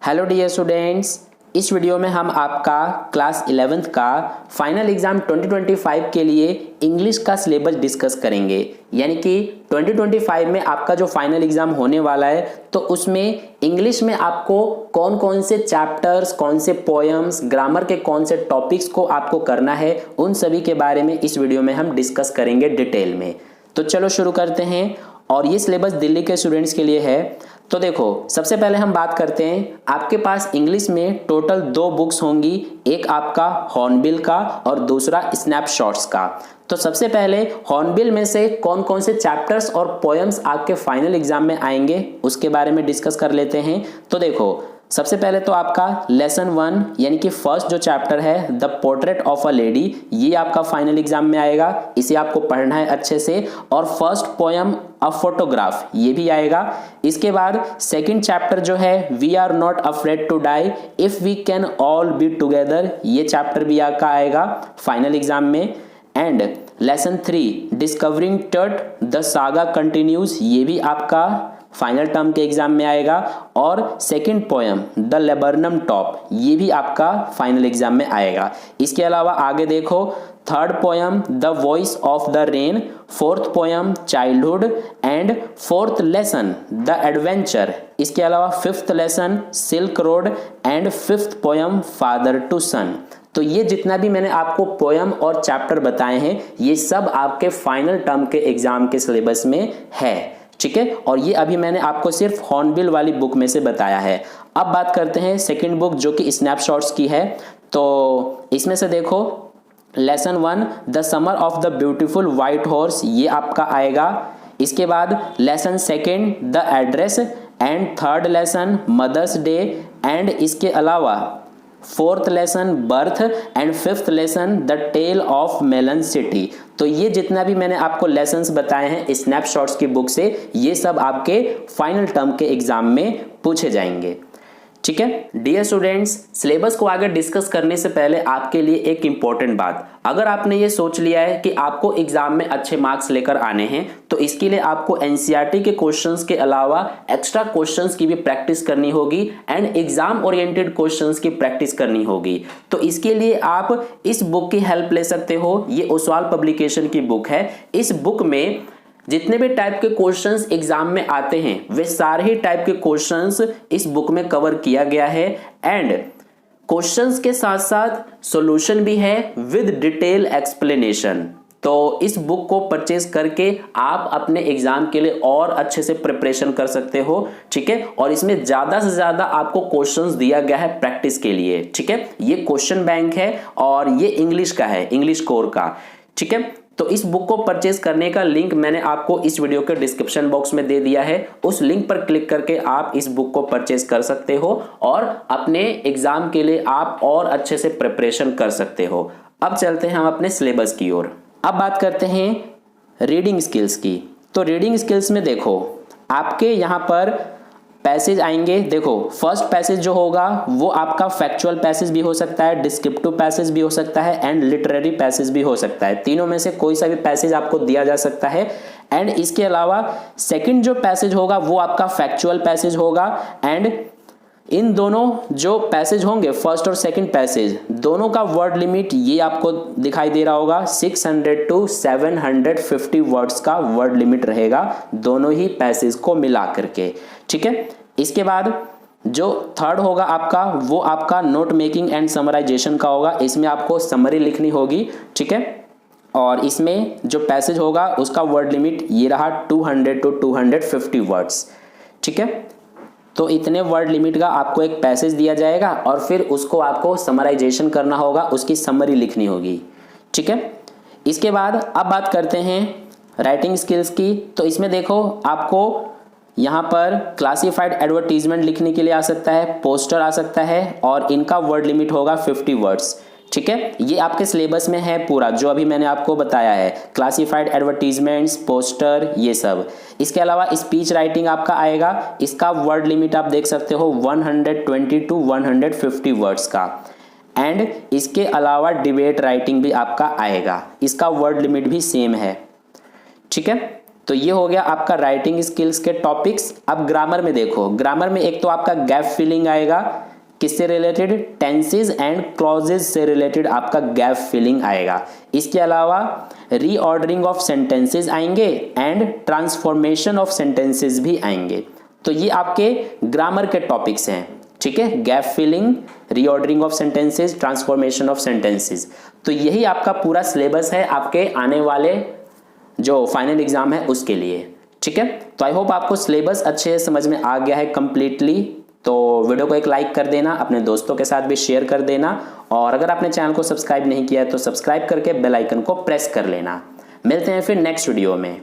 Hello dear students, इस video में हम आपका क्लास 11th का फाइनल एग्जाम 2025 के लिए इंग्लिश का सिलेबस डिस्कस करेंगे। यानी कि 2025 में आपका जो फाइनल एग्जाम होने वाला है तो उसमें इंग्लिश में आपको कौन कौन से चैप्टर्स, कौन से पोएम्स, ग्रामर के कौन से टॉपिक्स को आपको करना है, उन सभी के बारे में इस वीडियो में हम डिस्कस करेंगे डिटेल में। तो चलो शुरू करते हैं। और ये सिलेबस दिल्ली के स्टूडेंट्स के लिए है। तो देखो, सबसे पहले हम बात करते हैं, आपके पास इंग्लिश में टोटल 2 बुक्स होंगी, एक आपका हॉर्नबिल का और दूसरा स्नैपशॉट्स का। तो सबसे पहले हॉर्नबिल में से कौन कौन से चैप्टर्स और पोएम्स आपके फाइनल एग्जाम में आएंगे उसके बारे में डिस्कस कर लेते हैं। तो देखो, सबसे पहले तो आपका लेसन 1 यानी कि फर्स्ट जो चैप्टर है the portrait of a lady, ये आपका फाइनल एग्जाम में आएगा। इसे आपको पढ़ना है अच्छे से। और फर्स्ट पोयम अ फोटोग्राफ, ये भी आएगा। इसके बाद सेकंड चैप्टर जो है we are not afraid to die if we can all be together, ये चैप्टर भी आपका आएगा फाइनल एग्जाम में। एंड लेसन 3 डिस्कवरिंग टर्ट द सागा कंटिन्यूज, ये भी आपका फाइनल टर्म के एग्जाम में आएगा। और second poem the laburnum top, ये भी आपका फाइनल एग्जाम में आएगा। इसके अलावा आगे देखो, third poem the voice of the rain, fourth poem childhood and fourth lesson the adventure. इसके अलावा fifth lesson silk road and fifth poem father to son. तो ये जितना भी मैंने आपको पोएम और चैप्टर बताए हैं, ये सब आपके फाइनल टर्म के एग्जाम के सिलेबस में है। ठीक है, और ये अभी मैंने आपको सिर्फ हॉर्नबिल वाली बुक में से बताया है। अब बात करते हैं सेकंड बुक जो कि स्नैपशॉट्स की है। तो इसमें से देखो, lesson 1 the summer of the beautiful white horse, ये आपका आएगा। इसके बाद lesson second the address and third lesson mother's day and इसके अलावा fourth lesson birth and fifth lesson the tale of Melon City. तो ये जितना भी मैंने आपको लेसन्स बताए हैं स्नैपशॉट्स की बुक से, ये सब आपके फाइनल टर्म के एग्जाम में पूछे जाएंगे। ठीक है डियर स्टूडेंट्स, सिलेबस को आगे डिस्कस करने से पहले आपके लिए एक इंपॉर्टेंट बात, अगर आपने ये सोच लिया है कि आपको एग्जाम में अच्छे मार्क्स लेकर आने हैं तो इसके लिए आपको एनसीईआरटी के क्वेश्चंस के अलावा एक्स्ट्रा क्वेश्चंस की भी प्रैक्टिस करनी होगी एंड एग्जाम ओरिएंटेड क्वेश्चंस की प्रैक्टिस करनी होगी। तो इसके लिए आप इस बुक की हेल्प ले सकते हो। ये ओसवाल पब्लिकेशन की बुक है। इस बुक में जितने भी टाइप के क्वेश्चंस एग्जाम में आते हैं वे सारे ही टाइप के क्वेश्चंस इस बुक में कवर किया गया है एंड क्वेश्चंस के साथ साथ सॉल्यूशन भी है विद डिटेल एक्सप्लेनेशन। तो इस बुक को परचेज करके आप अपने एग्जाम के लिए और अच्छे से प्रिपरेशन कर सकते हो। ठीक है, और इसमें ज्यादा से ज्यादा आपको क्वेश्चंस दिया गया है प्रैक्टिस के लिए। ठीक है, ये क्वेश्चन बैंक है और ये इंग्लिश का है, इंग्लिश कोर का। ठीक है, तो इस बुक को परचेज करने का लिंक मैंने आपको इस वीडियो के डिस्क्रिप्शन बॉक्स में दे दिया है। उस लिंक पर क्लिक करके आप इस बुक को परचेज कर सकते हो और अपने एग्जाम के लिए आप और अच्छे से प्रिपरेशन कर सकते हो। अब चलते हैं हम अपने सिलेबस की ओर। अब बात करते हैं रीडिंग स्किल्स की। तो रीडिंग स्किल्स में देखो, आपके यहाँ पर पैसेज आएंगे। देखो, फर्स्ट पैसेज जो होगा वो आपका फैक्चुअल पैसेज भी हो सकता है, डिस्क्रिप्टिव पैसेज भी हो सकता है एंड लिटरेरी पैसेज भी हो सकता है। तीनों में से कोई सा भी पैसेज आपको दिया जा सकता है। एंड इसके अलावा सेकंड जो पैसेज होगा वो आपका फैक्चुअल पैसेज होगा। एंड इन दोनों जो पैसेज होंगे, फर्स्ट और सेकंड पैसेज, दोनों का वर्ड लिमिट ये आपको दिखाई दे रहा होगा। 600 to 750 वर्ड्स का वर्ड लिमिट रहेगा दोनों ही पैसेज को मिला करके। ठीक है, इसके बाद जो थर्ड होगा आपका वो आपका नोट मेकिंग एंड समराइजेशन का होगा। इसमें आपको समरी लिखनी होगी। ठीक है, और इसमें जो पैसेज होगा उसका वर्ड लिमिट ये रहा 200 to 250 वर्ड्स। ठीक है, तो इतने वर्ड लिमिट का आपको एक पैसेज दिया जाएगा और फिर उसको आपको समराइजेशन करना होगा, उसकी समरी लिखनी होगी। ठीक है, इसके बाद अब बात करते हैं राइटिंग स्किल्स की। तो इसमें देखो, आपको यहाँ पर क्लासिफाइड एडवर्टीजमेंट लिखने के लिए आ सकता है, पोस्टर आ सकता है और इनका वर्ड लिमिट होगा 50 वर्ड्स। ठीक है, ये आपके सिलेबस में है पूरा जो अभी मैंने आपको बताया है, क्लासिफाइड एडवर्टीजमेंट्स, पोस्टर, ये सब। इसके अलावा स्पीच राइटिंग आपका आएगा। इसका वर्ड लिमिट आप देख सकते हो 120 to 150 वर्ड्स का। एंड इसके अलावा डिबेट राइटिंग भी आपका आएगा, इसका वर्ड लिमिट भी सेम है। ठीक है, तो ये हो गया आपका राइटिंग स्किल्स के टॉपिक्स। अब ग्रामर में देखो, ग्रामर में एक तो आपका गैप फिलिंग आएगा, किससे रिलेटेड, टेंसेज एंड क्लॉजेज से रिलेटेड आपका गैप फिलिंग आएगा। इसके अलावा रीऑर्डरिंग ऑफ सेंटेंसेज आएंगे एंड ट्रांसफॉर्मेशन ऑफ सेंटेंसेज भी आएंगे। तो ये आपके ग्रामर के टॉपिक्स हैं, ठीक है, gap filling, reordering of sentences, transformation of sentences. तो यही आपका पूरा सिलेबस है आपके आने वाले जो फाइनल एग्जाम है उसके लिए, ठीक है। तो आई होप आपको सिलेबस अच्छे से समझ में आ गया है कंप्लीटली। तो वीडियो को एक लाइक कर देना, अपने दोस्तों के साथ भी शेयर कर देना, और अगर आपने चैनल को सब्सक्राइब नहीं किया है तो सब्सक्राइब करके बेल आइकन को प्रेस कर लेना। मिलते हैं फिर नेक्स्ट वीडियो में।